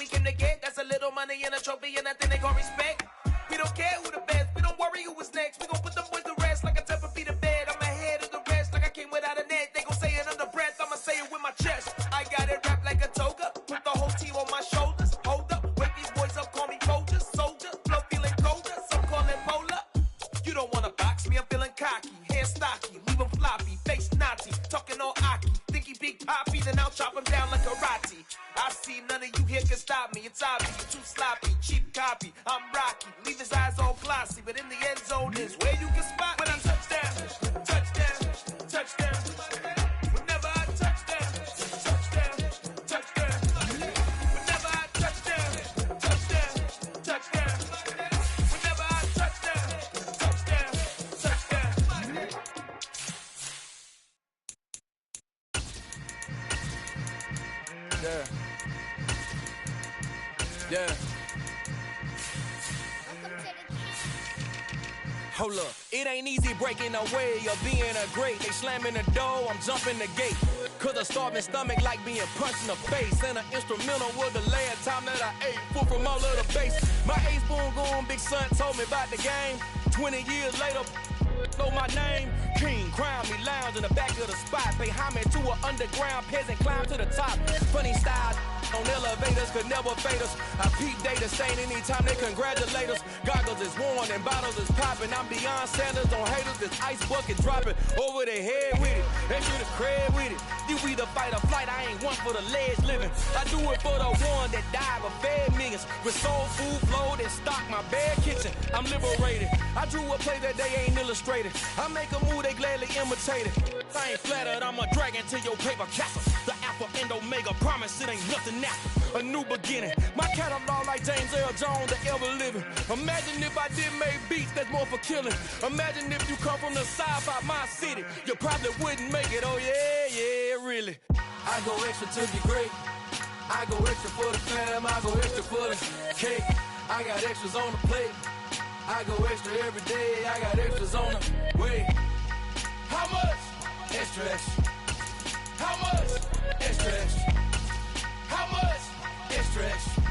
we came to get. That's a little money and a trophy and nothing they gon' respect. We don't care who the best, we don't worry who was next. We gon' put them boys to rest like a temper feet of bed. I'm ahead of the rest like I came without a net. They gon' say it under breath, I'ma say it with my chest. I got it wrapped like a toga, put the whole team on my shoulders. Hold up, wake these boys up, call me Folger, soldier. Flow feeling colder, some call it polar. You don't wanna box me, I'm feeling cocky. Hair stocky, leave him floppy, face naughty. Talking all aki, think he big poppy, then I'll chop him down like karate. I see none of you here can stop me. It's obvious, you too sloppy, cheap copy. I'm Rocky, leave his eyes all glossy, but in the end zone is where you can spot when I touchdown, touchdown, touchdown. Whenever I touchdown, touchdown, touchdown. Whenever I touchdown, touchdown, touchdown. Whenever I touchdown, touchdown, touchdown. Yeah. Hold up, it ain't easy breaking away or being a great. They slamming the door, I'm jumping the gate. Cause a starving stomach like being punched in the face. And an instrumental was the last time that I ate. Full from all of the bass. My ace boom going, big son told me about the game. 20 years later, know my name. King, crown me, lounge in the back of the spot. Pay homage to an underground peasant, climb to the top. Funny style on elevators could never fade us. I peep data stain anytime they congratulate us. Goggles is worn and bottles is popping. I'm beyond Sanders on haters. This ice bucket dropping over their head with it. They should have cred with it. You either fight or flight. I ain't one for the ledge living. I do it for the one that died but fed millions. With soul food flowed and stocked my bare kitchen. I'm liberated. I drew a play that they ain't illustrated. I make a move they gladly imitate it. I ain't flattered. I'm a dragon to your paper castle. The Alpha and Omega promise it ain't nothing after. A new beginning. My catalog like James L. Jones, the ever living. Imagine if I did make beats that's more for killing. Imagine if you come from the south out my city. You probably wouldn't make it. Oh yeah, really. I go extra to be great. I go extra for the fam. I go extra for the cake. I got extras on the plate. I go extra every day. I got extras on the way. How much? Extra, extra. How much? Extra, extra. How much? Extra, extra.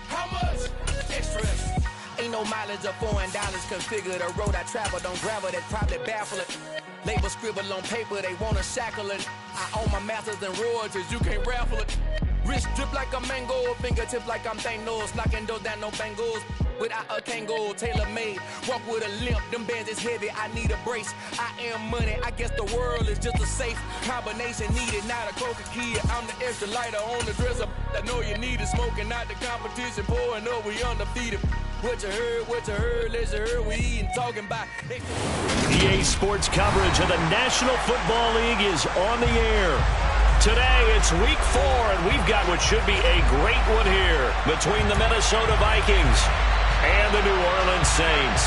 How much? Extra, extra. Ain't no mileage of $4 configure the road I travel. Don't gravel, that probably baffle it. Label scribble on paper, they wanna shackle it. I own my masters and royalties, you can't raffle it. Wrist drip like a mango, fingertips like I'm Thanos. Knocking those down, no bangles. Without a Kango, tailor-made. Walk with a limp, them bands is heavy, I need a brace. I am money, I guess the world is just a safe combination needed. Not a coca kid, I'm the extra lighter on the dresser. I know you need it, smoking out the competition, pouring up, we undefeated. What you heard, let's hear we eating, talking about. EA Sports coverage of the National Football League is on the air. Today, it's week 4, and we've got what should be a great one here between the Minnesota Vikings and the New Orleans Saints.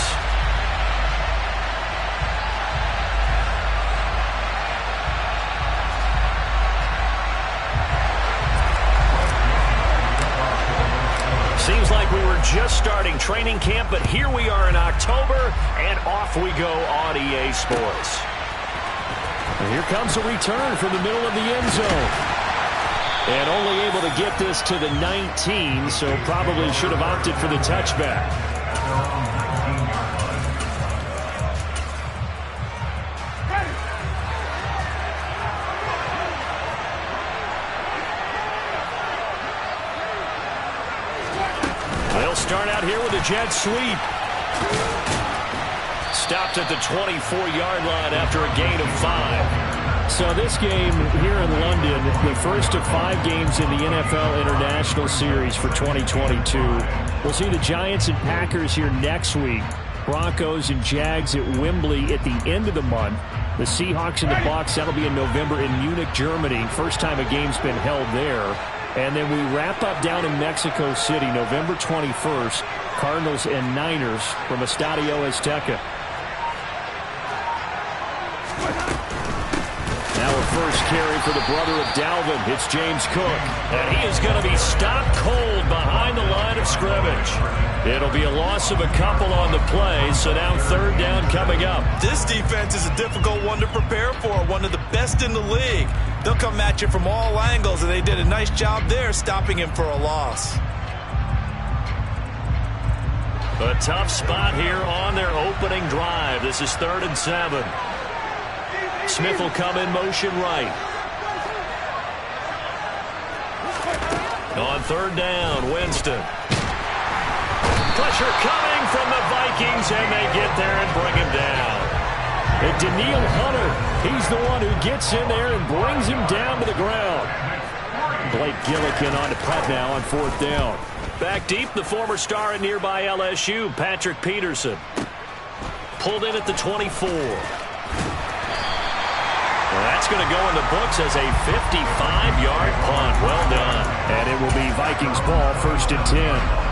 Seems like we were just starting training camp, but here we are in October, and off we go on EA Sports. And here comes a return from the middle of the end zone. And only able to get this to the 19, so probably should have opted for the touchback. They'll start out here with a jet sweep. Stopped at the 24-yard line after a gain of 5. So this game here in London, the first of 5 games in the NFL International Series for 2022. We'll see the Giants and Packers here next week. Broncos and Jags at Wembley at the end of the month. The Seahawks and the Bucs, that'll be in November in Munich, Germany. First time a game's been held there. And then we wrap up down in Mexico City, November 21st. Cardinals and Niners from Estadio Azteca. Now a first carry for the brother of Dalvin. It's James Cook. And he is going to be stopped cold behind the line of scrimmage. It'll be a loss of a couple on the play, so now third down coming up. This defense is a difficult one to prepare for, one of the best in the league. They'll come at you from all angles, and they did a nice job there stopping him for a loss. A tough spot here on their opening drive. This is 3rd and 7. Smith will come in motion right. On 3rd down, Winston. Pressure coming from the Vikings, and they get there and bring him down. And Daniil Hunter, he's the one who gets in there and brings him down to the ground. Blake Gillikin on to punt now on 4th down. Back deep, the former star at nearby LSU, Patrick Peterson. Pulled in at the 24. Well, that's going to go in the books as a 55-yard punt. Well done. And it will be Vikings ball, 1st and 10.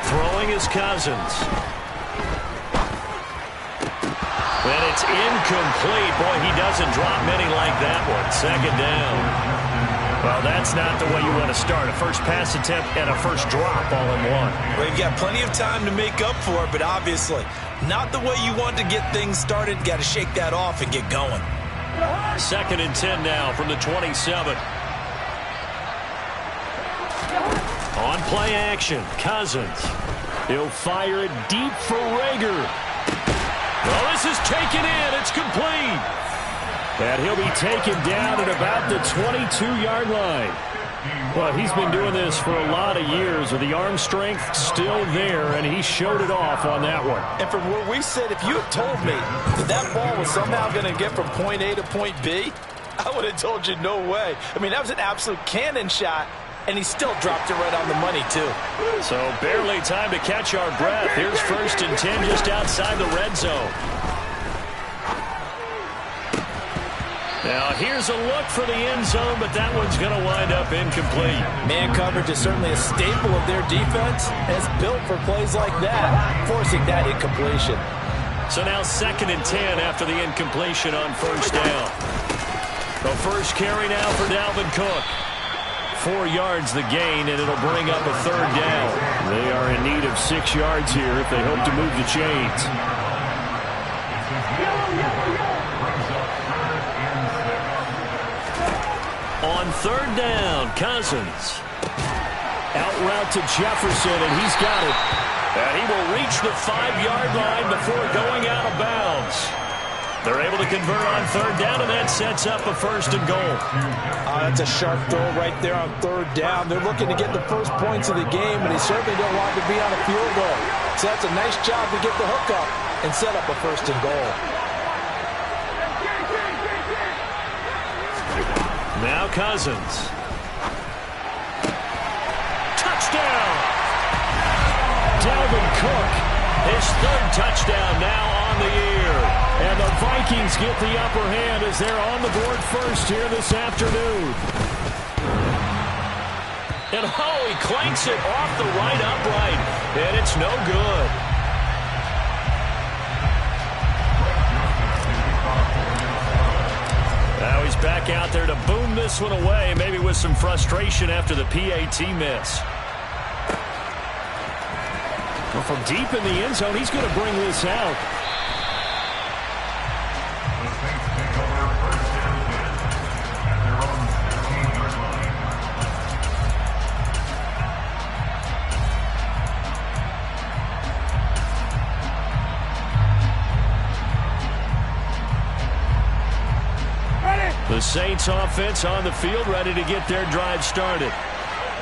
Throwing is Cousins. And it's incomplete. Boy, he doesn't drop many like that one. 2nd down. Well, that's not the way you want to start. A first pass attempt and a first drop all in one. Well, you've got plenty of time to make up for it, but obviously not the way you want to get things started. Got to shake that off and get going. 2nd and 10 now from the 27. On play action, Cousins. He'll fire it deep for Rager. Well, this is taken in. It's complete. And he'll be taken down at about the 22-yard line. Well, he's been doing this for a lot of years with the arm strength still there, and he showed it off on that one. And from where we sit, if you had told me that ball was somehow going to get from point A to point B, I would have told you no way. I mean, that was an absolute cannon shot, and he still dropped it right on the money, too. So barely time to catch our breath. Here's 1st and 10 just outside the red zone. Now, here's a look for the end zone, but that one's going to wind up incomplete. Man coverage is certainly a staple of their defense, and it's built for plays like that, forcing that incompletion. So now 2nd and 10 after the incompletion on 1st down. The first carry now for Dalvin Cook. 4 yards the gain, and it'll bring up a 3rd down. They are in need of 6 yards here if they hope to move the chains. On 3rd down, Cousins. Out route to Jefferson, and he's got it. And he will reach the 5-yard line before going out of bounds. They're able to convert on 3rd down, and that sets up a 1st and goal. That's a sharp throw right there on 3rd down. They're looking to get the first points of the game, and they certainly don't want to be on a field goal. So that's a nice job to get the hook up and set up a 1st and goal. Now Cousins. Touchdown! Dalvin Cook, his 3rd touchdown now on the year. And the Vikings get the upper hand as they're on the board first here this afternoon. And he clanks it off the right upright, and it's no good. Now he's back out there to boom this one away, maybe with some frustration after the PAT miss. Well, from deep in the end zone, he's going to bring this out. The Saints offense on the field, ready to get their drive started.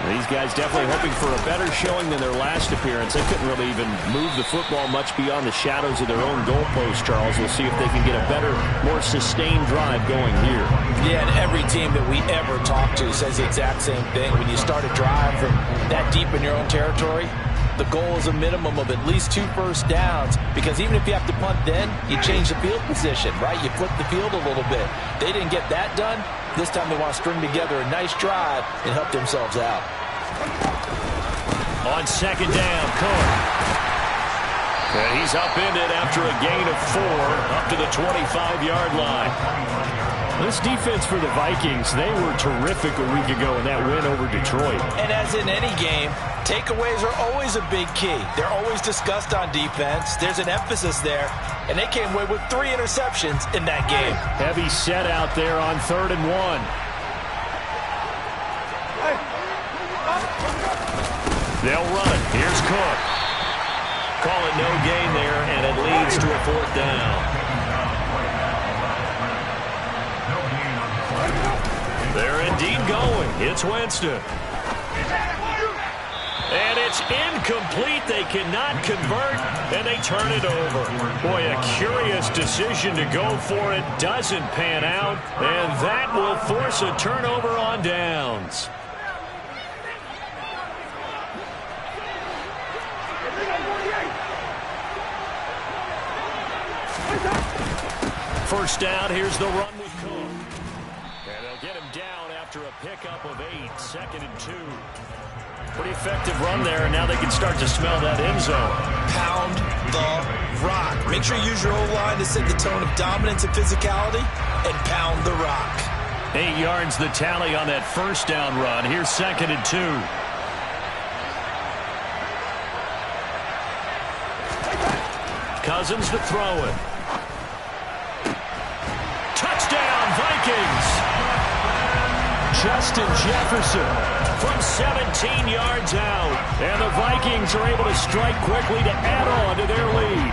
These guys definitely hoping for a better showing than their last appearance. They couldn't really even move the football much beyond the shadows of their own goalpost, Charles. We'll see if they can get a better, more sustained drive going here. Yeah, and every team that we ever talk to says the exact same thing. When you start a drive from that deep in your own territory, the goal is a minimum of at least 2 first downs, because even if you have to punt then, you change the field position, right? You flip the field a little bit. They didn't get that done. This time they want to string together a nice drive and help themselves out. On 2nd down, Cook. And he's upended after a gain of 4 up to the 25-yard line. This defense for the Vikings, they were terrific a week ago in that win over Detroit. And as in any game, takeaways are always a big key. They're always discussed on defense. There's an emphasis there, and they came away with 3 interceptions in that game. Heavy set out there on 3rd and 1. They'll run. Here's Cook. Call it no gain there, and it leads to a 4th down. They're indeed going. It's Winston. And it's incomplete. They cannot convert, and they turn it over. Boy, a curious decision to go for it. Doesn't pan out, and that will force a turnover on downs. First down, here's the run with Cook. And they'll get him down after a pickup of 8, 2nd and 2. Pretty effective run there, and now they can start to smell that end zone. Pound the rock. Make sure you use your O-line to set the tone of dominance and physicality, and pound the rock. 8 yards the tally on that first down run. Here's 2nd and 2. Cousins to throw it. Touchdown, Vikings! Justin Jefferson from 17 yards out. And the Vikings are able to strike quickly to add on to their lead.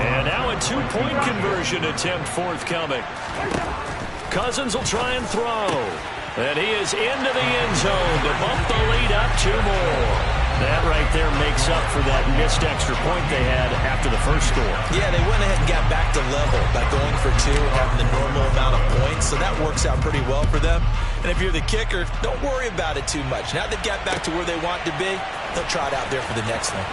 And now a 2-point conversion attempt forthcoming. Cousins will try and throw. And he is into the end zone to bump the lead up 2 more. That right there makes up for that missed extra point they had after the first score. Yeah, they went ahead and got back to level by going for 2 and having the normal amount of points, so that works out pretty well for them. And if you're the kicker, don't worry about it too much. Now they've got back to where they want to be, they'll try it out there for the next one.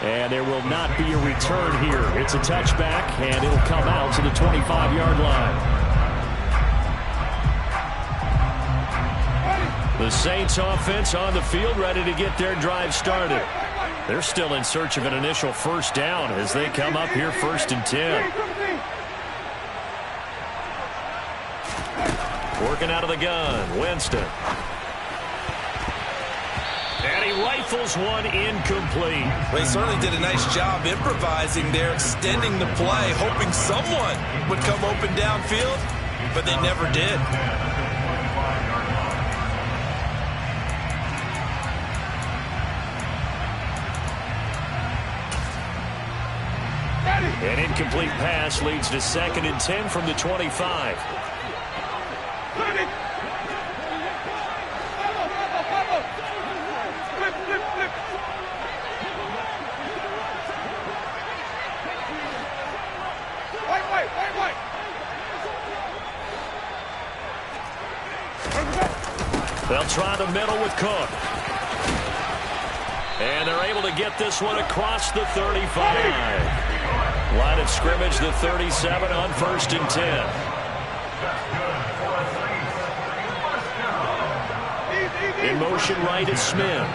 And there will not be a return here. It's a touchback, and it'll come out to the 25-yard line. The Saints offense on the field, ready to get their drive started. They're still in search of an initial first down as they come up here 1st and 10. Working out of the gun, Winston. And he rifles one incomplete. Well, he certainly did a nice job improvising there, extending the play, hoping someone would come open downfield, but they never did. An incomplete pass leads to 2nd and 10 from the 25. They'll try the middle with Cook. And they're able to get this one across the 35. Line of scrimmage, the 37 on 1st and 10. In motion right is Smith.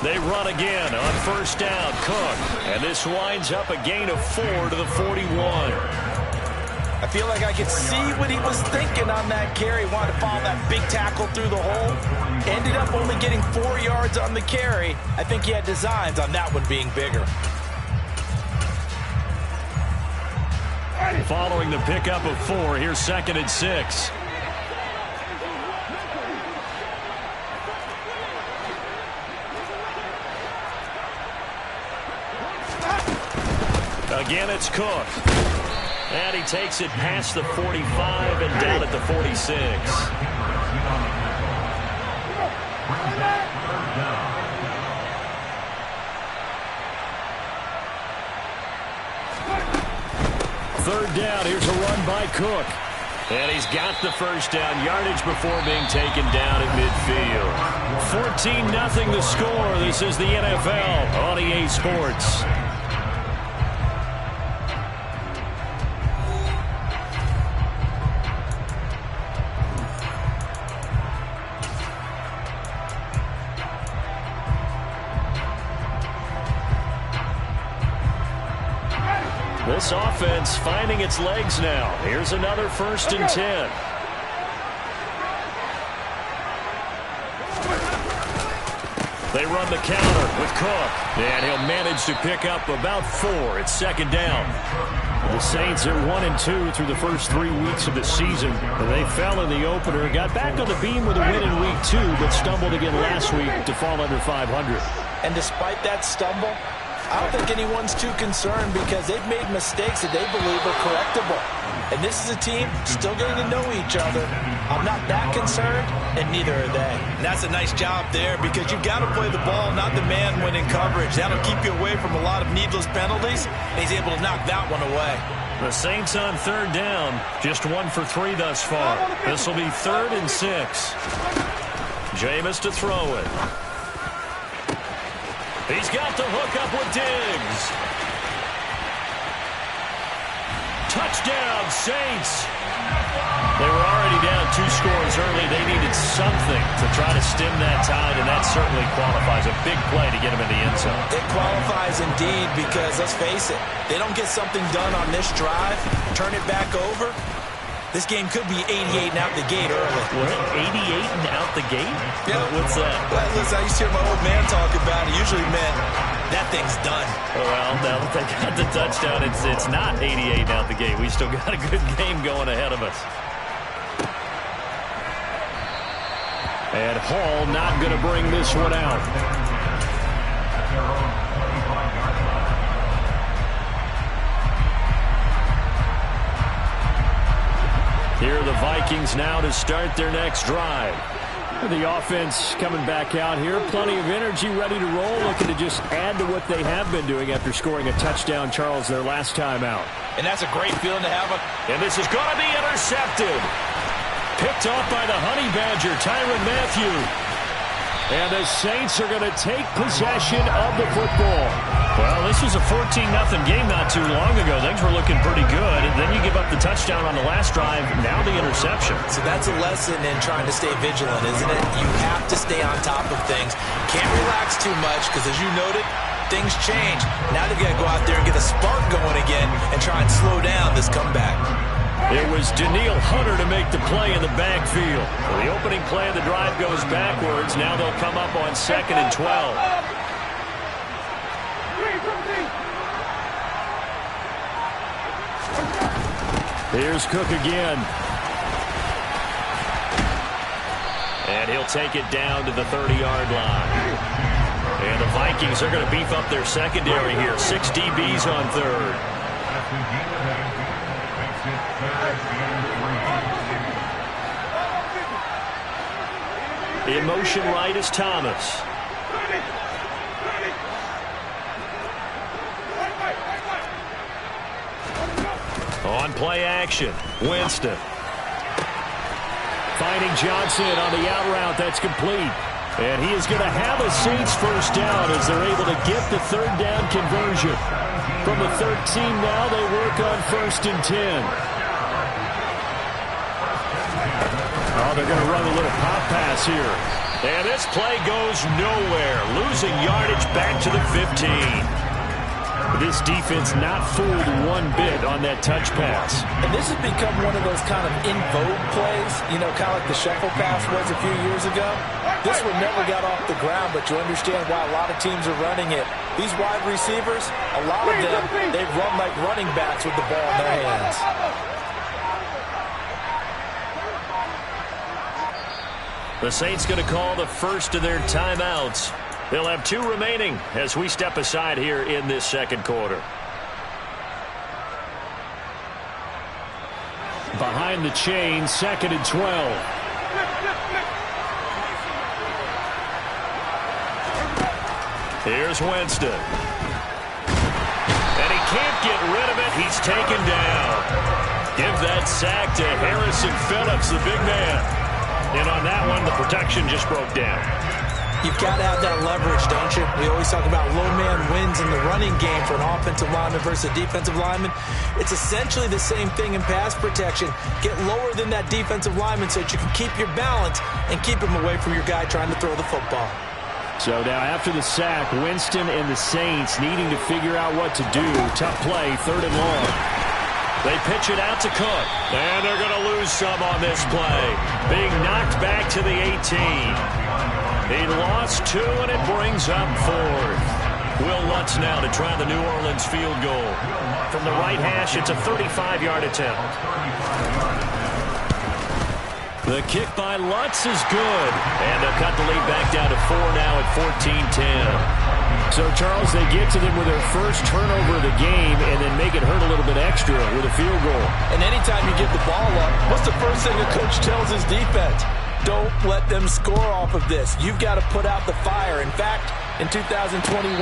They run again on 1st down, Cook. And this winds up a gain of 4 to the 41. I feel like I could see what he was thinking on that carry. Wanted to follow that big tackle through the hole. Ended up only getting 4 yards on the carry. I think he had designs on that one being bigger. Following the pickup of 4, here's 2nd and 6. Again, it's Cook. And he takes it past the 45 and down at the 46. Third down, here's a run by Cook. And he's got the first down yardage before being taken down at midfield. 14-0 the score. This is the NFL on EA Sports. This offense finding its legs now. Here's another 1st and 10. They run the counter with Cook, and he'll manage to pick up about 4. It's 2nd down. The Saints are 1-2 through the first 3 weeks of the season. They fell in the opener, got back on the beam with a win in week 2, but stumbled again last week to fall under 500. And despite that stumble, I don't think anyone's too concerned because they've made mistakes that they believe are correctable. And this is a team still getting to know each other. I'm not that concerned, and neither are they. And that's a nice job there because you've got to play the ball, not the man when in coverage. That'll keep you away from a lot of needless penalties, and he's able to knock that one away. The Saints on 3rd down, just 1 for 3 thus far. This will be 3rd and 6. Jameis to throw it. He's got the hook up with Diggs. Touchdown, Saints. They were already down 2 scores early. They needed something to try to stem that tide, and that certainly qualifies. A big play to get them in the end zone. It qualifies indeed because, let's face it, they don't get something done on this drive, turn it back over. This game could be 88 and out the gate early. What? 88 and out the gate? Yeah. What's that? Well, listen, I used to hear my old man talk about it. Usually meant that thing's done. Well, now that they got the touchdown, it's not 88 and out the gate. We still got a good game going ahead of us. And Hall not going to bring this one out. Here are the Vikings now to start their next drive. The offense coming back out here. Plenty of energy, ready to roll, looking to just add to what they have been doing after scoring a touchdown, Charles, their last time out. And that's a great feeling to have. And this is going to be intercepted. Picked off by the Honey Badger, Tyrann Mathieu. And the Saints are going to take possession of the football. Well, this was a 14-0 game not too long ago. Things were looking pretty good. And then you give up the touchdown on the last drive. Now the interception. So that's a lesson in trying to stay vigilant, isn't it? You have to stay on top of things. Can't relax too much because, as you noted, things change. Now they've got to go out there and get a spark going again and try and slow down this comeback. It was Danielle Hunter to make the play in the backfield. Well, the opening play of the drive goes backwards. Now they'll come up on 2nd and 12. Here's Cook again. And he'll take it down to the 30-yard line. And the Vikings are going to beef up their secondary here. 6 DBs on 3rd. In motion right is Thomas. On play action, Winston. Finding Johnson on the out route. That's complete. And he is going to have a Saints first down as they're able to get the 3rd down conversion. From the 13 now, they work on 1st and 10. Oh, they're going to run a little pop pass here. And this play goes nowhere. Losing yardage back to the 15. This defense not fooled one bit on that touch pass. And this has become one of those kind of in vogue plays, you know, kind of like the shuffle pass was a few years ago. This one never got off the ground, but you understand why a lot of teams are running it. These wide receivers, a lot of them, they run like running backs with the ball in their hands. The Saints going to call the first of their timeouts. They'll have 2 remaining as we step aside here in this 2nd quarter. Behind the chain, 2nd and 12. Here's Winston. And he can't get rid of it. He's taken down. Give that sack to Harrison Phillips, the big man. And on that one, the protection just broke down. You've got to have that leverage, don't you? We always talk about low man wins in the running game for an offensive lineman versus a defensive lineman. It's essentially the same thing in pass protection. Get lower than that defensive lineman so that you can keep your balance and keep him away from your guy trying to throw the football. So now after the sack, Winston and the Saints needing to figure out what to do. Tough play, 3rd and long. They pitch it out to Cook. And they're going to lose some on this play. Being knocked back to the 18. He lost 2, and it brings up 4th. Will Lutz now to try the New Orleans field goal. From the right hash, it's a 35-yard attempt. The kick by Lutz is good. And they'll cut the lead back down to 4 now at 14-10. So, Charles, they get to them with their first turnover of the game and then make it hurt a little bit extra with a field goal. And anytime you give the ball up, what's the first thing a coach tells his defense? Don't let them score off of this. You've got to put out the fire. In fact, in 2021,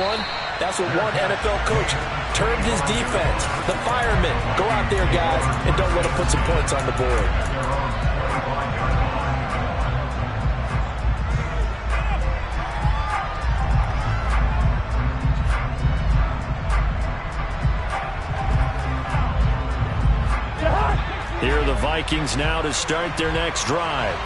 that's what one NFL coach termed his defense. The firemen. Go out there, guys, and don't let them put some points on the board. Here are the Vikings now to start their next drive.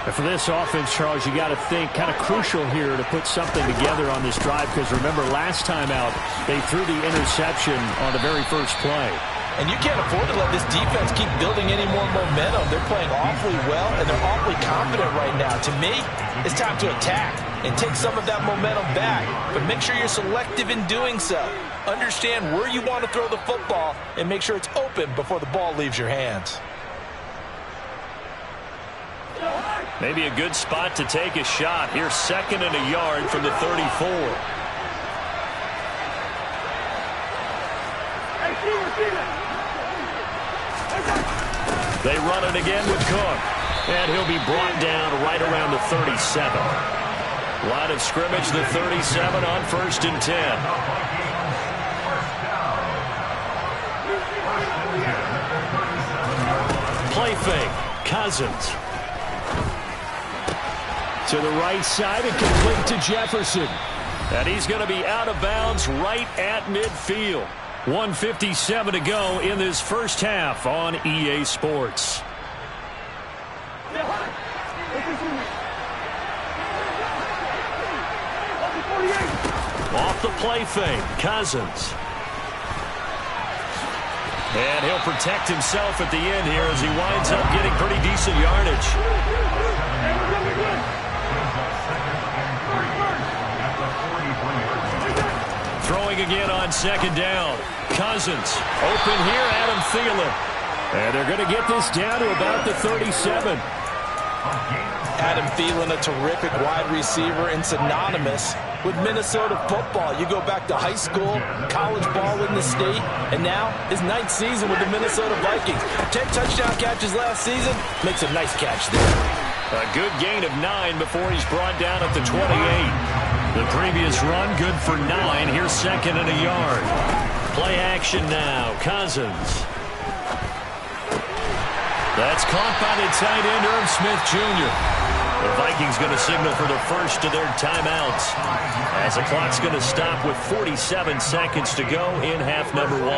And for this offense, Charles, you got to think kind of crucial here to put something together on this drive, because remember last time out they threw the interception on the very first play. And you can't afford to let this defense keep building any more momentum. They're playing awfully well, and they're awfully confident right now. To me, it's time to attack and take some of that momentum back. But make sure you're selective in doing so. Understand where you want to throw the football and make sure it's open before the ball leaves your hands. Maybe a good spot to take a shot. Here's 2nd and a yard from the 34. They run it again with Cook. And he'll be brought down right around the 37. Line of scrimmage, the 37 on 1st and 10. Play fake. Cousins. To the right side and complete to Jefferson. And he's going to be out of bounds right at midfield. 1:57 to go in this first half on EA Sports. Off the play fake, Cousins. And he'll protect himself at the end here as he winds up getting pretty decent yardage. Throwing again on 2nd down. Cousins open here, Adam Thielen. And they're going to get this down to about the 37. Adam Thielen, a terrific wide receiver and synonymous with Minnesota football. You go back to high school, college ball in the state, and now his 9th season with the Minnesota Vikings. 10 touchdown catches last season, makes a nice catch there. A good gain of 9 before he's brought down at the 28. The previous run, good for 9. Here's 2nd and a yard. Play action now. Cousins. That's caught by the tight end, Irv Smith Jr. The Vikings going to signal for the first of their timeouts, as the clock's going to stop with 47 seconds to go in half number 1.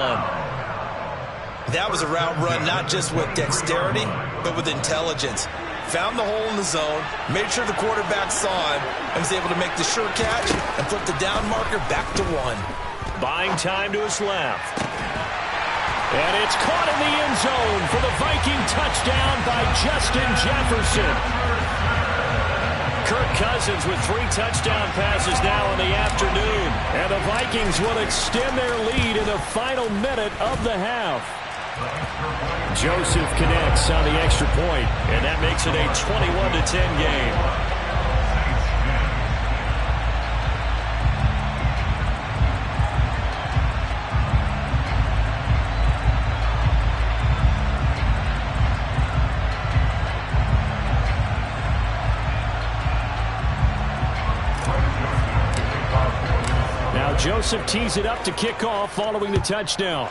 That was a route run not just with dexterity, but with intelligence. Found the hole in the zone, made sure the quarterback saw him, and was able to make the sure catch and flip the down marker back to 1. Buying time to his left. And it's caught in the end zone for the Viking touchdown by Justin Jefferson. Kirk Cousins with 3 touchdown passes now in the afternoon. And the Vikings will extend their lead in the final minute of the half. Joseph connects on the extra point, and that makes it a 21-10 game. Now Joseph tees it up to kick off following the touchdown.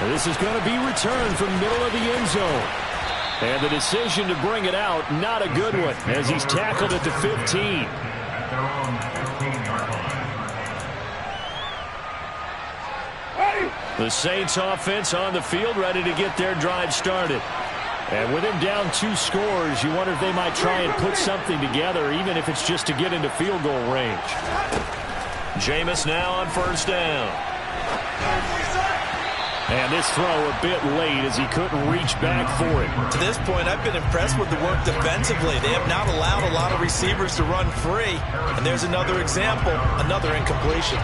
This is going to be returned from middle of the end zone. And the decision to bring it out, not a good one, as he's tackled at the 15. The Saints offense on the field, ready to get their drive started. And with him down 2 scores, you wonder if they might try and put something together, even if it's just to get into field goal range. Jameis now on first down. And this throw a bit late as he couldn't reach back for it. To this point, I've been impressed with the work defensively. They have not allowed a lot of receivers to run free. And there's another example, another incompletion.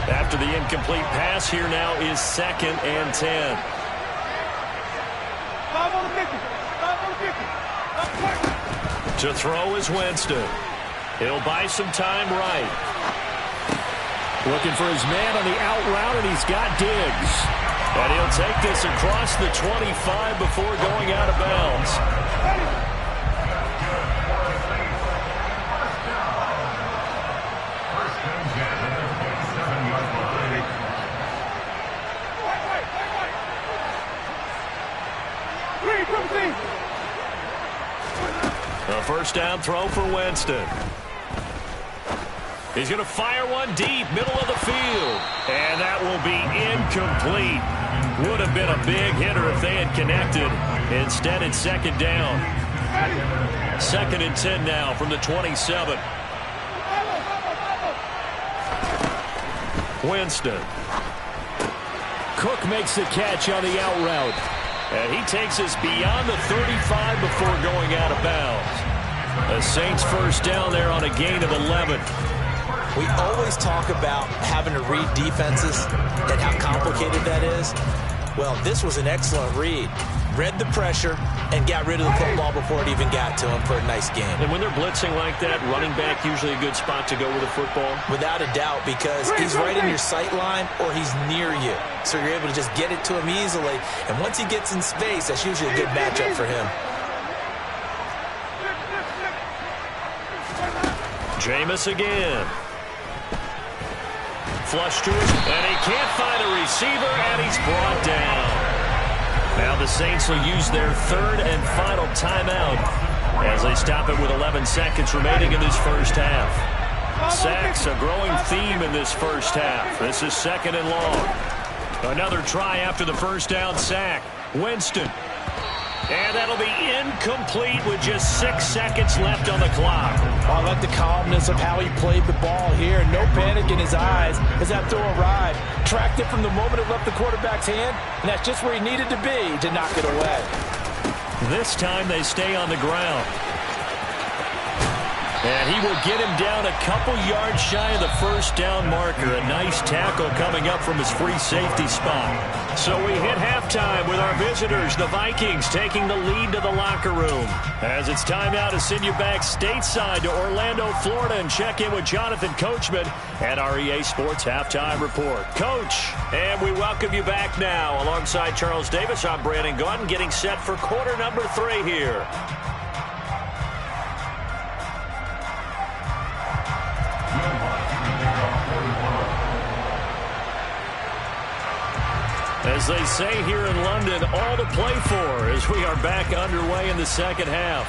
After the incomplete pass, here now is 2nd and 10. 5 on the 50. 5 on the 50. To throw is Winston. He'll buy some time right. Looking for his man on the out route, and he's got Diggs. And he'll take this across the 25 before going out of bounds. A first down throw for Winston. He's going to fire one deep, middle of the field. And that will be incomplete. Would have been a big hitter if they had connected. Instead, it's 2nd down. 2nd and 10 now from the 27. Winston. Cook makes the catch on the out route. And he takes us beyond the 35 before going out of bounds. The Saints first down there on a gain of 11. We always talk about having to read defenses and how complicated that is. Well, this was an excellent read. Read the pressure and got rid of the football before it even got to him for a nice game. And when they're blitzing like that, running back usually a good spot to go with the football? Without a doubt, because he's right in your sight line or he's near you. So you're able to just get it to him easily. And once he gets in space, that's usually a good matchup for him. Jameis again. Flush to his, and he can't find a receiver, and he's brought down. Now the Saints will use their 3rd and final timeout as they stop it with 11 seconds remaining in this first half. Sacks, a growing theme in this first half. This is 2nd and long. Another try after the first down sack. Winston. And that'll be incomplete with just 6 seconds left on the clock. I like the calmness of how he played the ball here. No panic in his eyes as that throw arrived. Tracked it from the moment it left the quarterback's hand, and that's just where he needed to be to knock it away. This time they stay on the ground. And he will get him down a couple yards shy of the first down marker. A nice tackle coming up from his free safety spot. So we hit halftime with our visitors, the Vikings, taking the lead to the locker room. As it's time now to send you back stateside to Orlando, Florida, and check in with Jonathan Coachman at our EA Sports Halftime Report. Coach, and we welcome you back now. Alongside Charles Davis, I'm Brandon Gaudin, getting set for quarter number 3 here. As they say here in London, all to play for as we are back underway in the second half.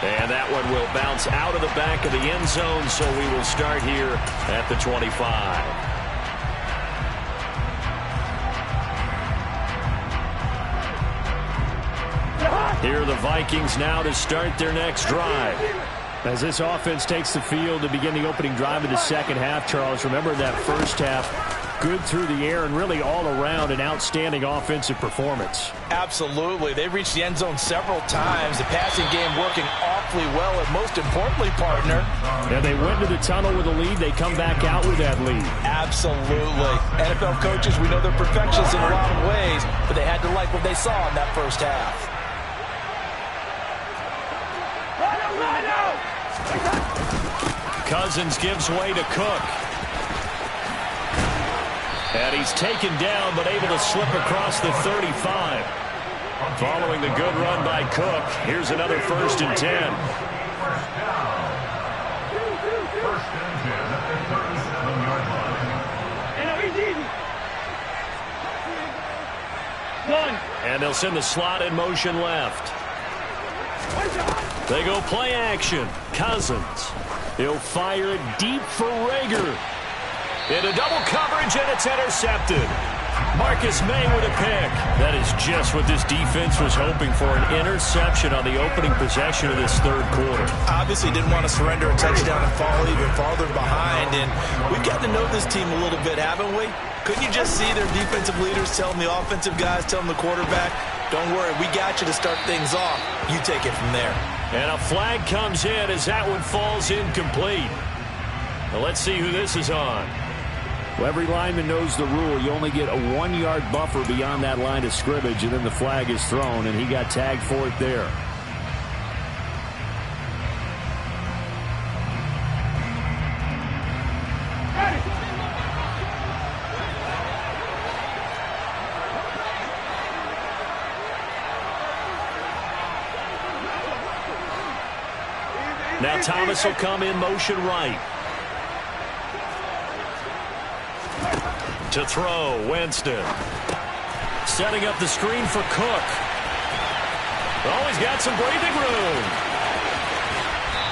And that one will bounce out of the back of the end zone, so we will start here at the 25. Here are the Vikings now to start their next drive. As this offense takes the field to begin the opening drive of the second half, Charles, remember that first half, good through the air and really all around an outstanding offensive performance. Absolutely. They reached the end zone several times. The passing game working awfully well, and most importantly, partner. And they went to the tunnel with a lead. They come back out with that lead. Absolutely. NFL coaches, we know they're perfectionists in a lot of ways, but they had to like what they saw in that first half. Cousins gives way to Cook. And he's taken down, but able to slip across the 35. Following the good run by Cook, here's another 1st and 10. And they'll send the slot in motion left. They go play action. Cousins. He'll fire it deep for Rager. Into double coverage, and it's intercepted. Marcus May with a pick. That is just what this defense was hoping for, an interception on the opening possession of this third quarter. Obviously didn't want to surrender a touchdown and fall even farther behind, and we've gotten to know this team a little bit, haven't we? Couldn't you just see their defensive leaders telling the offensive guys, telling the quarterback, don't worry, we got you to start things off. You take it from there. And a flag comes in as that one falls incomplete. Now let's see who this is on. Well, every lineman knows the rule. You only get a 1-yard buffer beyond that line of scrimmage, and then the flag is thrown, and he got tagged for it there. Now Thomas will come in motion right. To throw, Winston. Setting up the screen for Cook. Oh, he's got some breathing room.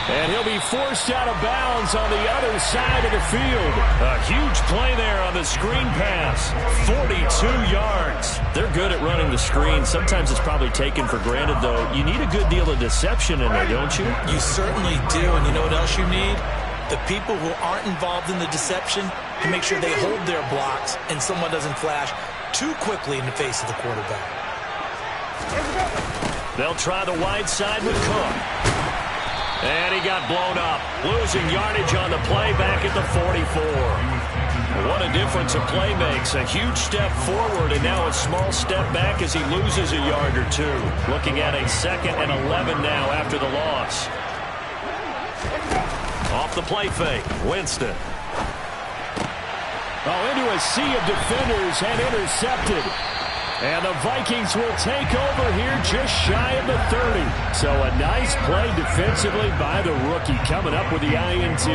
And he'll be forced out of bounds on the other side of the field. A huge play there on the screen pass. 42 yards. They're good at running the screen. Sometimes it's probably taken for granted, though. You need a good deal of deception in there, don't you? You certainly do, and you know what else you need? The people who aren't involved in the deception to make sure they hold their blocks and someone doesn't flash too quickly in the face of the quarterback. They'll try the wide side with Cook. And he got blown up. Losing yardage on the play back at the 44. What a difference a play makes. A huge step forward and now a small step back as he loses a yard or two. Looking at a 2nd and 11 now after the loss. Off the play fake, Winston. Oh, into a sea of defenders and intercepted. And the Vikings will take over here just shy of the 30. So a nice play defensively by the rookie coming up with the INT.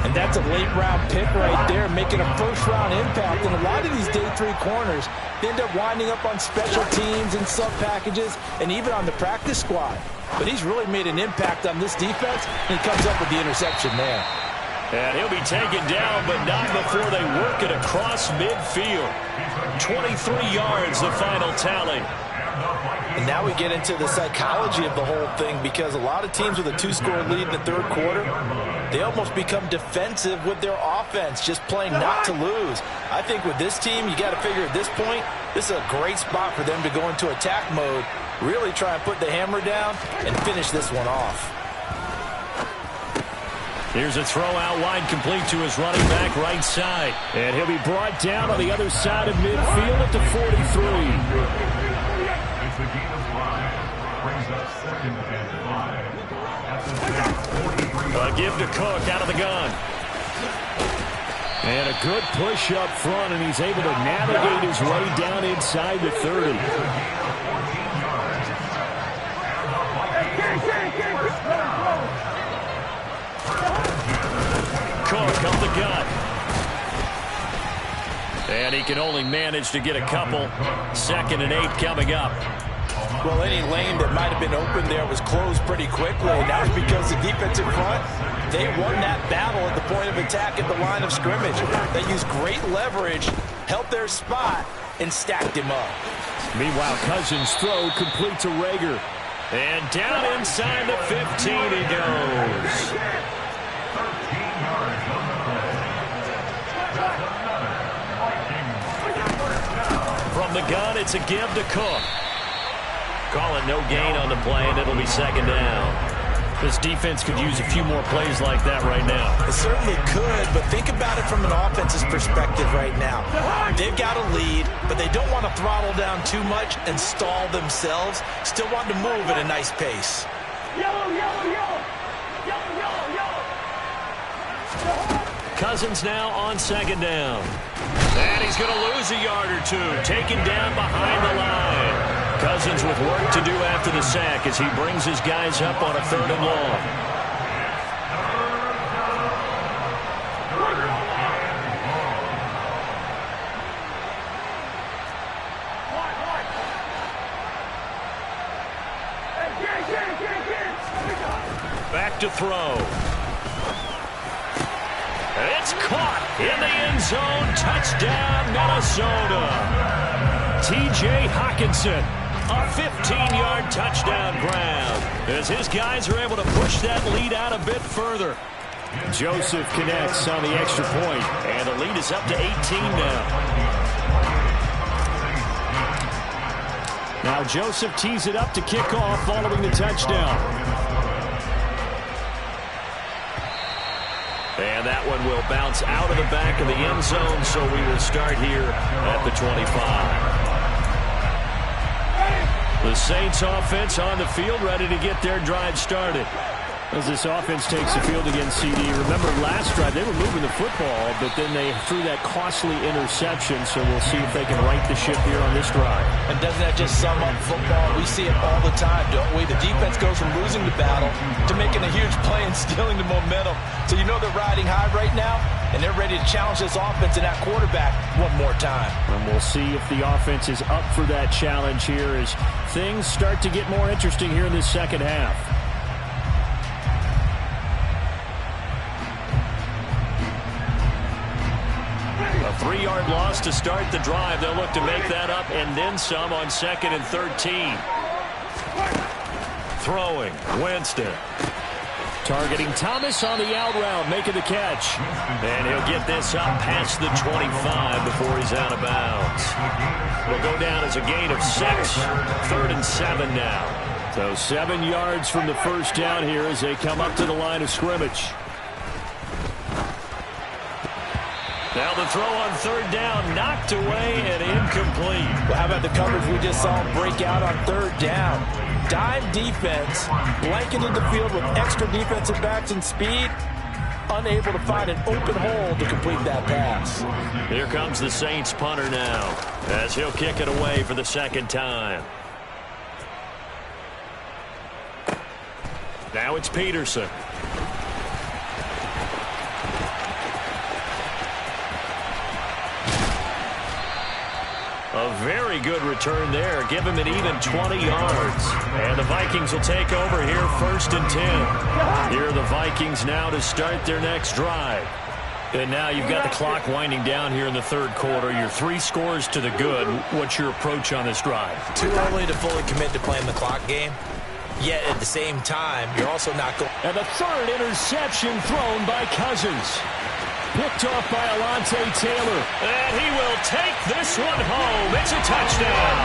And that's a late-round pick right there, making a first-round impact. And a lot of these day 3 corners end up winding up on special teams and sub-packages and even on the practice squad. But he's really made an impact on this defense, and he comes up with the interception there. And he'll be taken down, but not before they work it across midfield. 23 yards, the final tally. And now we get into the psychology of the whole thing, because a lot of teams with a 2-score lead in the third quarter, they almost become defensive with their offense, just playing not to lose. I think with this team, you got to figure at this point, this is a great spot for them to go into attack mode, really try and put the hammer down and finish this one off. Here's a throw out wide, complete to his running back right side. And he'll be brought down on the other side of midfield at the 43. A give to Cook out of the gun. And a good push up front, and he's able to navigate his way down inside the 30. Cook up the gut. And he can only manage to get a couple. 2nd and 8 coming up. Well, any lane that might have been open there was closed pretty quickly. And that was because the defensive front, they won that battle at the point of attack at the line of scrimmage. They used great leverage, held their spot, and stacked him up. Meanwhile, Cousins' throw complete to Rager. And down inside the 15 he goes. From the gun, it's a give to Cook. Call it no gain on the play, and it'll be 2nd down. This defense could use a few more plays like that right now. It certainly could, but think about it from an offense's perspective right now. They've got a lead, but they don't want to throttle down too much and stall themselves. Still want to move at a nice pace. Cousins now on 2nd down. And he's going to lose a yard or two. Taken down behind the line. Cousins with work to do after the sack as he brings his guys up on a 3rd and long. Back to throw. It's caught in the end zone. Touchdown, Minnesota. T.J. Hockenson, a 15-yard touchdown grab, as his guys are able to push that lead out a bit further. Joseph connects on the extra point, and the lead is up to 18 now. Now Joseph tees it up to kick off following the touchdown. And that one will bounce out of the back of the end zone, so we will start here at the 25. The Saints offense on the field, ready to get their drive started. As this offense takes the field against CD, remember last drive they were moving the football, but then they threw that costly interception, so we'll see if they can right the ship here on this drive. And doesn't that just sum up football? We see it all the time, don't we? The defense goes from losing the battle to making a huge play and stealing the momentum. So you know they're riding high right now, and they're ready to challenge this offense and that quarterback one more time. And we'll see if the offense is up for that challenge here as things start to get more interesting here in this second half. A 3-yard loss to start the drive. They'll look to make that up and then some on 2nd and 13. Throwing, Winston. Targeting Thomas on the out route, making the catch. And he'll get this up past the 25 before he's out of bounds. Will go down as a gain of 6. 3rd and 7 now. So 7 yards from the first down here as they come up to the line of scrimmage. Now the throw on 3rd down, knocked away and incomplete. Well, how about the coverage we just saw break out on 3rd down? Dime defense, blanketed the field with extra defensive backs and speed, unable to find an open hole to complete that pass. Here comes the Saints punter now, as he'll kick it away for the 2nd time. Now it's Peterson. A very good return there. Give him an even 20 yards. And the Vikings will take over here 1st and 10. Here are the Vikings now to start their next drive. And now you've got the clock winding down here in the 3rd quarter. You're 3 scores to the good. What's your approach on this drive? Too early to fully commit to playing the clock game. Yet at the same time, you're also not going. And the 3rd interception thrown by Cousins. Picked off by Alontae Taylor. And he will take this one home. It's a touchdown.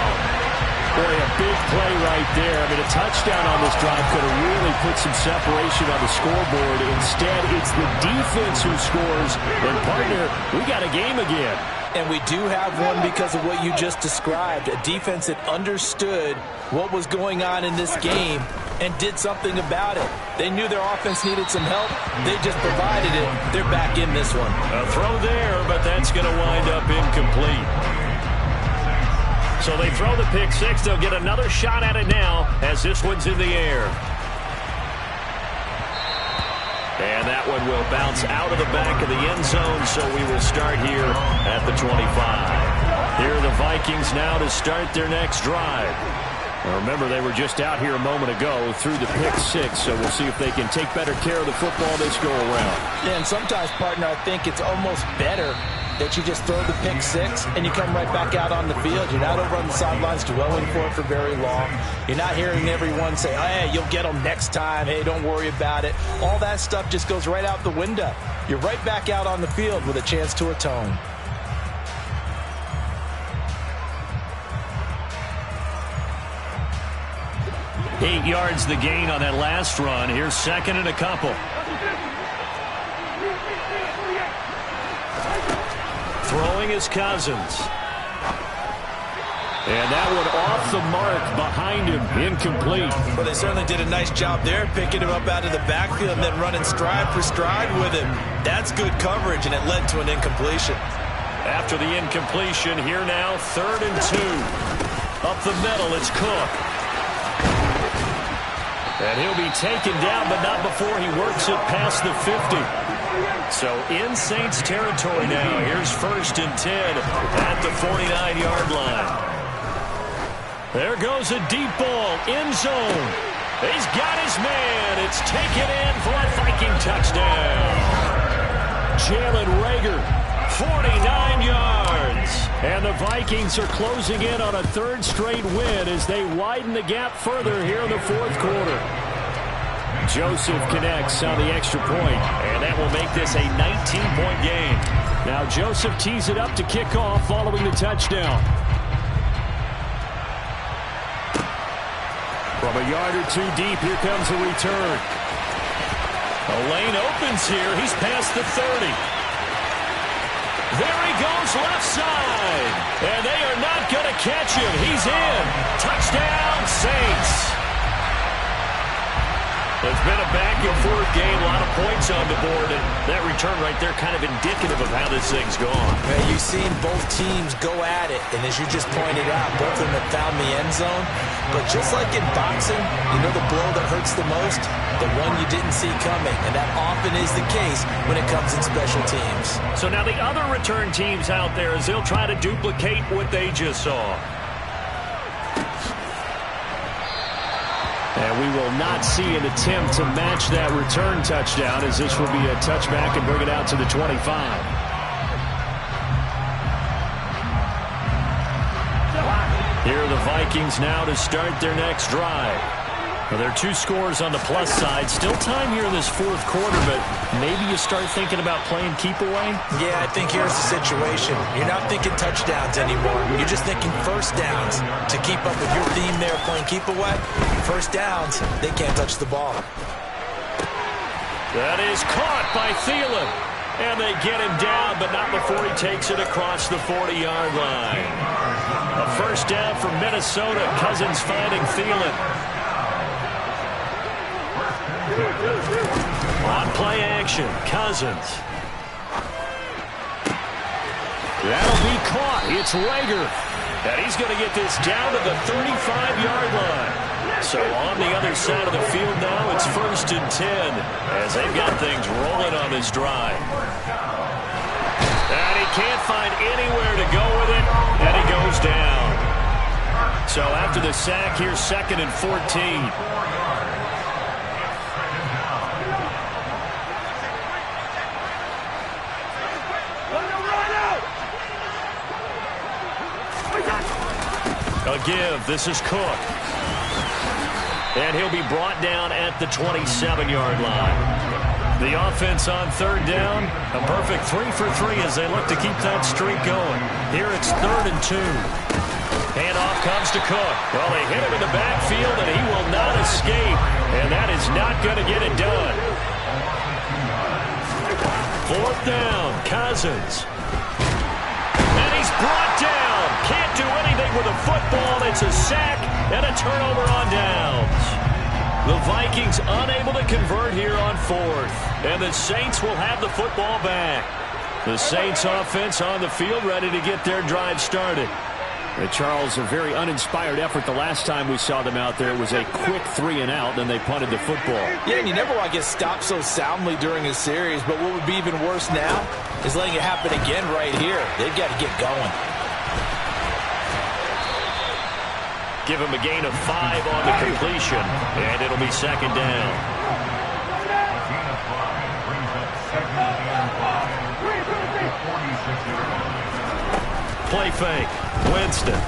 Boy, a big play right there. I mean, a touchdown on this drive could have really put some separation on the scoreboard. Instead, it's the defense who scores. And, partner, we got a game again. And we do have one because of what you just described. A defense that understood what was going on in this game and did something about it. They knew their offense needed some help. They just provided it. They're back in this one. A throw there, but that's going to wind up incomplete. So they throw the pick 6. They'll get another shot at it now as this one's in the air. And that one will bounce out of the back of the end zone, so we will start here at the 25. Here are the Vikings now to start their next drive. Now remember, they were just out here a moment ago through the pick 6, so we'll see if they can take better care of the football this go-around. Yeah, and sometimes, partner, I think it's almost better that you just throw the pick 6 and you come right back out on the field. You're not over on the sidelines dwelling for it for very long. You're not hearing everyone say, hey, you'll get them next time. Hey, don't worry about it. All that stuff just goes right out the window. You're right back out on the field with a chance to atone. Eight yards the gain on that last run. Here's 2nd and a couple. Throwing is Cousins. And that one off the mark behind him. Incomplete. Well, they certainly did a nice job there, picking him up out of the backfield and then running stride for stride with him. That's good coverage, and it led to an incompletion. After the incompletion, here now, 3rd and 2. Up the middle, it's Cook. And he'll be taken down, but not before he works it past the 50. So in Saints territory now. Here's 1st and 10 at the 49-yard line. There goes a deep ball, end zone. He's got his man. It's taken in for a Viking touchdown. Jalen Reagor 49 yards. And the Vikings are closing in on a third straight win as they widen the gap further here in the fourth quarter. Joseph connects on the extra point, and that will make this a 19-point game. Now Joseph tees it up to kick off following the touchdown. From a yard or two deep, here comes a return. A lane opens here. He's past the 30. There he goes left side. And they are not going to catch him. He's in. Touchdown, Saints. It's been a back-and-forth game, a lot of points on the board, and that return right there kind of indicative of how this thing's gone. Man, you've seen both teams go at it, and as you just pointed out, both of them have found the end zone. But just like in boxing, you know the blow that hurts the most? The one you didn't see coming, and that often is the case when it comes in special teams. So now the other return teams out there, as they'll try to duplicate what they just saw. And we will not see an attempt to match that return touchdown, as this will be a touchback and bring it out to the 25. Here are the Vikings now to start their next drive. Well, there are two scores on the plus side. Still time here in this fourth quarter, but maybe you start thinking about playing keep away? Yeah, I think here's the situation. You're not thinking touchdowns anymore. You're just thinking first downs. To keep up with your theme there, playing keep away, first downs, they can't touch the ball. That is caught by Thielen. And they get him down, but not before he takes it across the 40-yard line. A first down for Minnesota. Cousins finding Thielen. On play action, Cousins. That'll be caught. It's Rager. And he's going to get this down to the 35-yard line. So on the other side of the field now, it's 1st and 10 as they've got things rolling on this drive. And he can't find anywhere to go with it, and he goes down. So after the sack, here's 2nd and 14. A give. This is Cook. And he'll be brought down at the 27-yard line. The offense on third down. A perfect 3 for 3 as they look to keep that streak going. Here it's 3rd and 2. Handoff comes to Cook. Well, they hit him in the backfield, and he will not escape. And that is not going to get it done. 4th down. Cousins. And he's brought down. Can't do anything with a football. It's a sack and a turnover on downs. The Vikings unable to convert here on 4th. And the Saints will have the football back. The Saints offense on the field ready to get their drive started. Charles, a very uninspired effort the last time we saw them out there. It was a quick 3 and out, then they punted the football. Yeah, and you never want to get stopped so soundly during a series, but what would be even worse now is letting it happen again right here. They've got to get going. Give him a gain of 5 on the completion, and it'll be 2nd down. Play fake. Winston.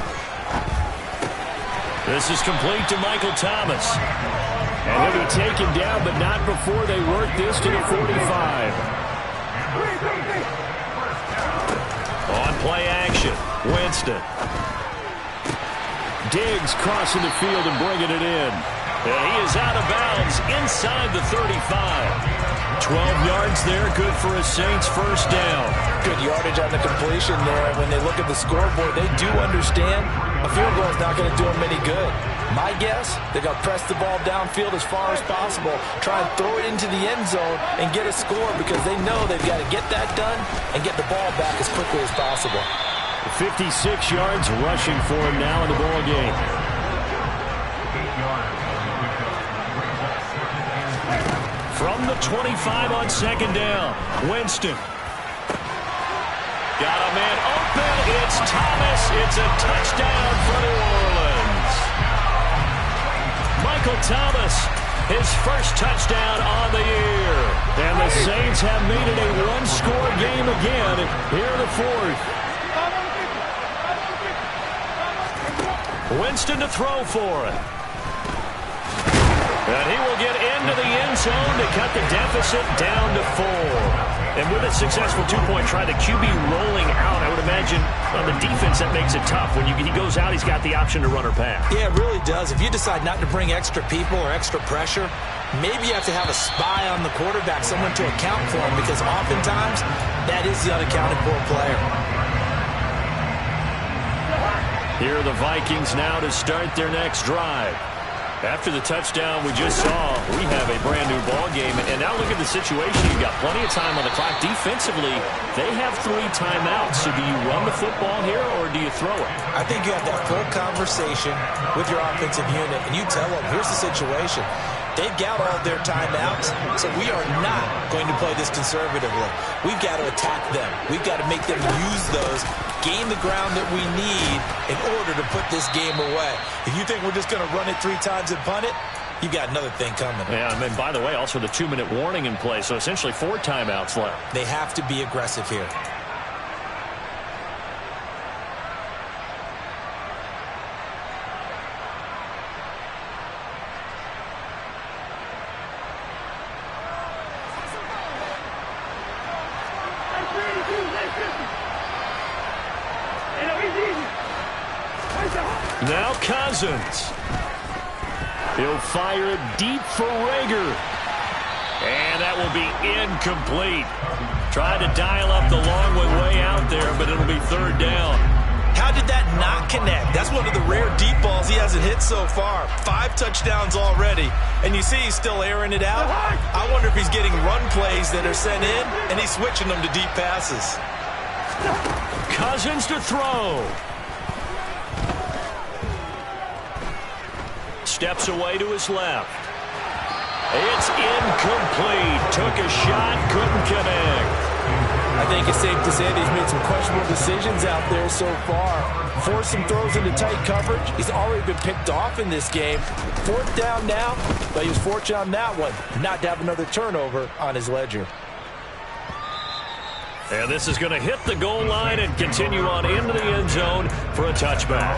This is complete to Michael Thomas. And he'll be taken down, but not before they work this to the 45. On play action, Winston. Diggs crossing the field and bringing it in. And he is out of bounds inside the 35. 12 yards there, good for a Saints first down. Good yardage on the completion there. When they look at the scoreboard, they do understand a field goal is not going to do them any good. My guess, they're going to press the ball downfield as far as possible, try and throw it into the end zone and get a score because they know they've got to get that done and get the ball back as quickly as possible. 56 yards rushing for him now in the ball game. From the 25 on 2nd down, Winston. Got a man open. It's Thomas. It's a touchdown for New Orleans. Michael Thomas his first touchdown on the year. And the Saints have made it a one-score game again here in the fourth. Winston to throw for it. And he will get into the end zone to cut the deficit down to 4. And with a successful two-point try, the QB rolling out, I would imagine on the defense that makes it tough. When he goes out, he's got the option to run or pass. Yeah, it really does. If you decide not to bring extra people or extra pressure, maybe you have to have a spy on the quarterback, someone to account for him, because oftentimes that is the unaccounted for player. Here are the Vikings now to start their next drive. After the touchdown we just saw, we have a brand-new ball game. And now look at the situation. You've got plenty of time on the clock. Defensively, they have 3 timeouts. So do you run the football here or do you throw it? I think you have that full conversation with your offensive unit, and you tell them, here's the situation. They've got all their timeouts, so we are not going to play this conservatively. We've got to attack them. We've got to make them use those, gain the ground that we need in order to put this game away. If you think we're just going to run it 3 times and punt it, you've got another thing coming. Yeah, and by the way, also the 2-minute warning in play, so essentially 4 timeouts left. They have to be aggressive here. Now Cousins. He'll fire it deep for Rager. And that will be incomplete. Tried to dial up the long one way out there, but it'll be 3rd down. How did that not connect? That's one of the rare deep balls he hasn't hit so far. 5 touchdowns already. And you see he's still airing it out. I wonder if he's getting run plays that are sent in, and he's switching them to deep passes. Cousins to throw. Steps away to his left. It's incomplete. Took a shot, couldn't connect. I think it's safe to say that he's made some questionable decisions out there so far. Forced some throws into tight coverage. He's already been picked off in this game. 4th down now, but he was fortunate on that one not to have another turnover on his ledger. And this is going to hit the goal line and continue on into the end zone for a touchback.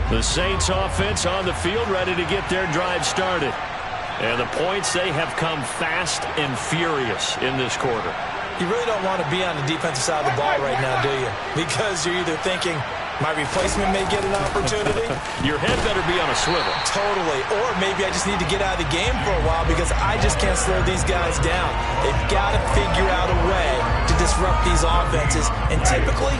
The Saints offense on the field ready to get their drive started. And the points, they have come fast and furious in this quarter. You really don't want to be on the defensive side of the ball right now, do you? Because you're either thinking, my replacement may get an opportunity. Your head better be on a swivel. Totally. Or maybe I just need to get out of the game for a while because I just can't slow these guys down. They've got to figure out a way to disrupt these offenses. And typically,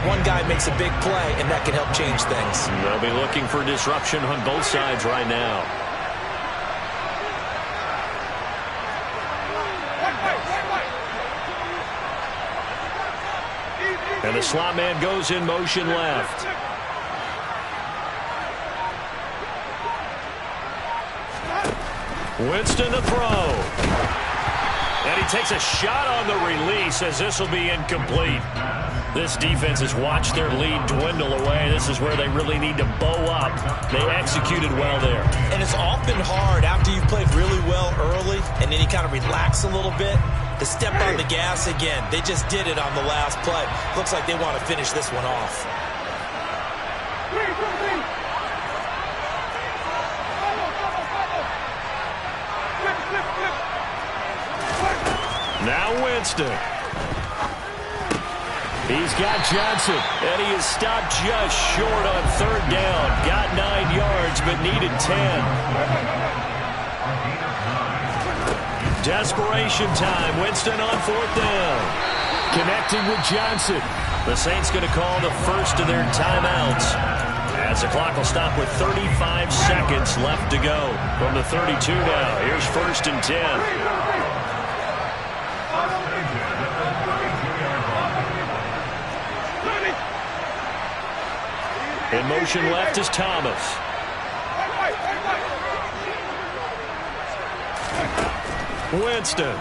one guy makes a big play, and that can help change things. They'll be looking for disruption on both sides right now. And the slot man goes in motion left. Winston to throw. And he takes a shot on the release as this will be incomplete. This defense has watched their lead dwindle away. This is where they really need to bow up. They executed well there. And it's often hard after you've played really well early and then you kind of relax a little bit to step on the gas again. They just did it on the last play. Looks like they want to finish this one off. Now Winston. He's got Johnson, and he is stopped just short on 3rd down. Got 9 yards, but needed 10. Desperation time. Winston on 4th down. Connecting with Johnson. The Saints going to call the first of their timeouts, as the clock will stop with 35 seconds left to go from the 32 now. Here's 1st and 10. In motion left is Thomas. Winston.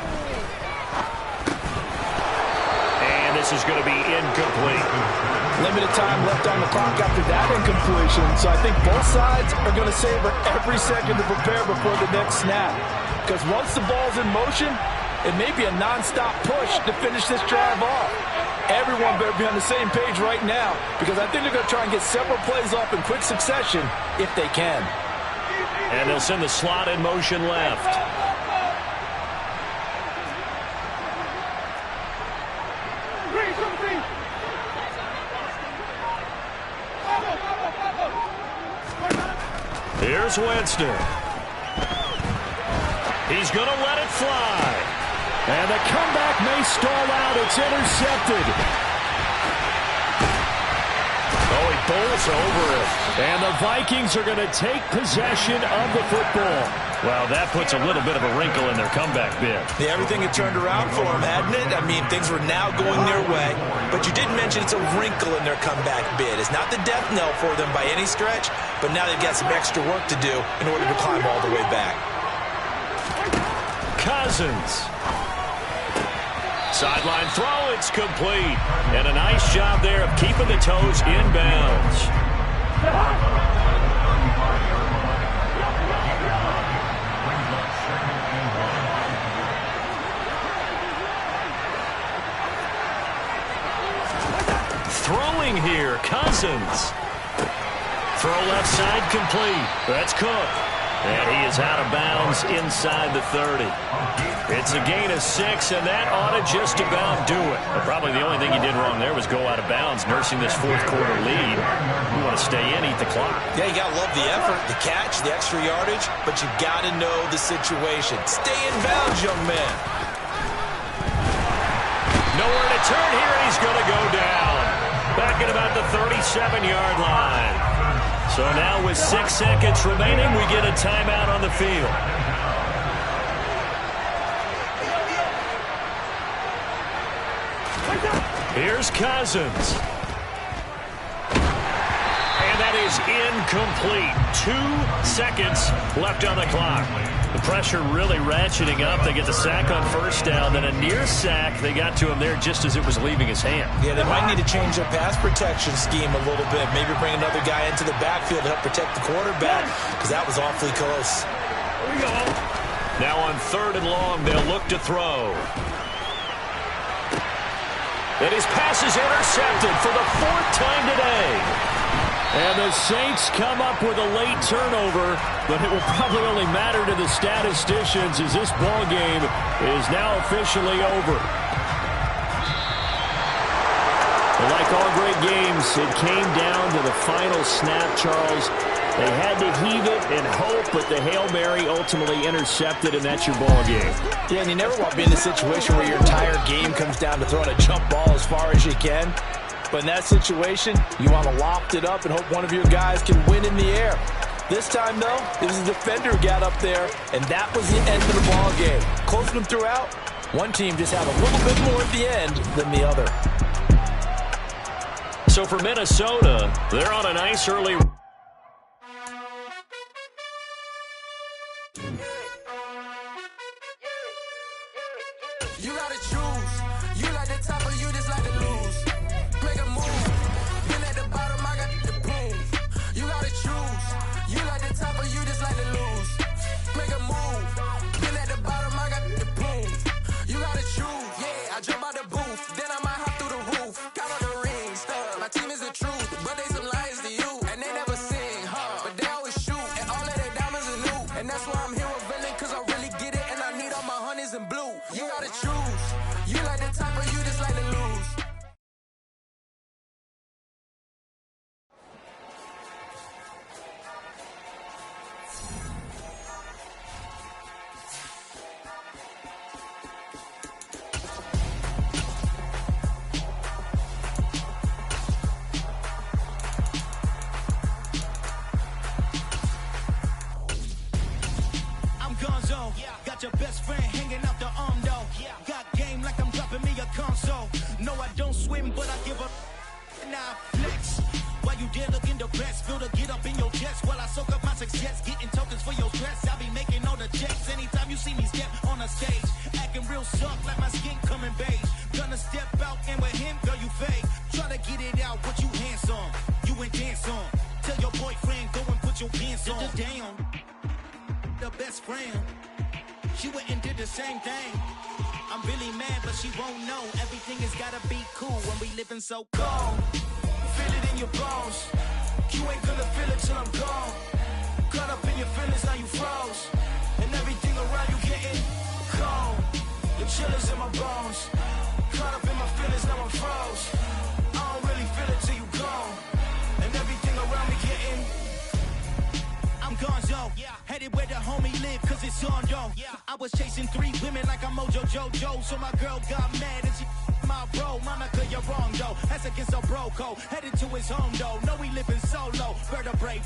pass is going to be incomplete. Limited time left on the clock after that incompletion, so I think both sides are going to savor every second to prepare before the next snap. Because once the ball's in motion, it may be a non-stop push to finish this drive off. Everyone better be on the same page right now, because I think they're going to try and get several plays off in quick succession if they can. And they'll send the slot in motion left. Here's Winston. He's going to let it fly. And the comeback may stall out. It's intercepted. Oh, he bowls over it. And the Vikings are going to take possession of the football. Well, that puts a little bit of a wrinkle in their comeback bid. Yeah, everything had turned around for them, hadn't it? I mean, things were now going their way. But you did mention it's a wrinkle in their comeback bid. It's not the death knell for them by any stretch, but now they've got some extra work to do in order to climb all the way back. Cousins. Sideline throw, it's complete. And a nice job there of keeping the toes in bounds. Throwing here, Cousins. Throw left side complete. That's Cook. And he is out of bounds inside the 30. It's a gain of 6, and that ought to just about do it. But probably the only thing he did wrong there was go out of bounds, nursing this fourth quarter lead. You want to stay in, eat the clock. Yeah, you got to love the effort, the catch, the extra yardage, but you got to know the situation. Stay in bounds, young man. Nowhere to turn here, and he's going to go down. Back at about the 37-yard line. So now with 6 seconds remaining, we get a timeout on the field. Here's Cousins. And that is incomplete. 2 seconds left on the clock. The pressure really ratcheting up. They get the sack on first down, then a near sack. They got to him there just as it was leaving his hand. Yeah, they might need to change their pass protection scheme a little bit. Maybe bring another guy into the backfield to help protect the quarterback, because that was awfully close. Here we go. Now on 3rd and long, they'll look to throw. And his pass is intercepted for the 4th time today. And the Saints come up with a late turnover, but it will probably only matter to the statisticians as this ball game is now officially over. But like all great games, it came down to the final snap, Charles. They had to heave it and hope, but the Hail Mary ultimately intercepted, and that's your ball game. Yeah, and you never want to be in a situation where your entire game comes down to throwing a jump ball as far as you can. But in that situation, you want to loft it up and hope one of your guys can win in the air. This time, though, it was the defender who got up there, and that was the end of the ball game. Closing them throughout, one team just had a little bit more at the end than the other. So for Minnesota, they're on a nice early... You gotta choose. You like the top or you just like to lose. Make a move. Been at the bottom, I got the boom. You gotta choose. You like the top or you just like to lose. Make a move. Been at the bottom, I got the boom. You gotta choose. Yeah, I jump out the booth. Then I might hop through the roof. Count on the rings. My team is the truth, but they some liars to you. And they never sing, but they always shoot. And all of their diamonds are new. And that's why I'm here revealing, cause I really get it. And I need all my honeys in blue. You gotta choose. You like the top or you just like to lose. I'm Gonzo, got your best friend hanging out the arm though. Got game like I'm dropping me a console. No, I don't swim, but I give up. Now flex. While you dare look in the best, feel the get up in your chest while I soak up my success, getting tokens for your stress. I be making all the checks anytime you see me step on a stage, acting real soft like my skin coming beige. trying to step out, and with him, girl, you fake. Try to get it out, but you handsome. You ain't dance on. Tell your boyfriend, go and put your pants on. Down. The best friend. She went and did the same thing. I'm really mad, but she won't know. Everything has gotta be cool when we living so cold. Feel it in your bones. You ain't gonna feel it till I'm gone. Caught up in your feelings, now you froze. And everything around you getting cold. The chill is in my bones. Caught up in my feelings, now I'm froze. I don't really feel it till you gone. And everything around me getting I'm gonzo, headed where the homie live, cause it's on though. I was chasing 3 women like I'm Mojo Jojo, so my girl got mad and she my bro. Monica, you're wrong though, that's against a bro code. Headed to his home though, know he living solo. Vertebrae,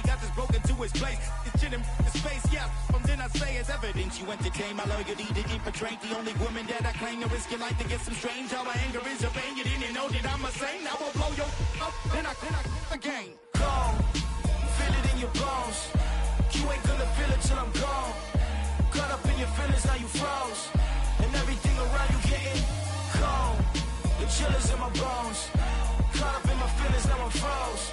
got this broken to his place. It's chillin' his face, from then I say it's evidence you entertain my loyalty to infiltrate. The only woman that I claim to risk your life to get some strange. How my anger is a pain, you didn't know that I'm a saint. I will blow your up, then I again. Go. Feel it in your bones. You ain't gonna feel it till I'm gone. Caught up in your feelings, now you froze. And everything around you getting cold. The chill is in my bones. Caught up in my feelings, now I'm froze.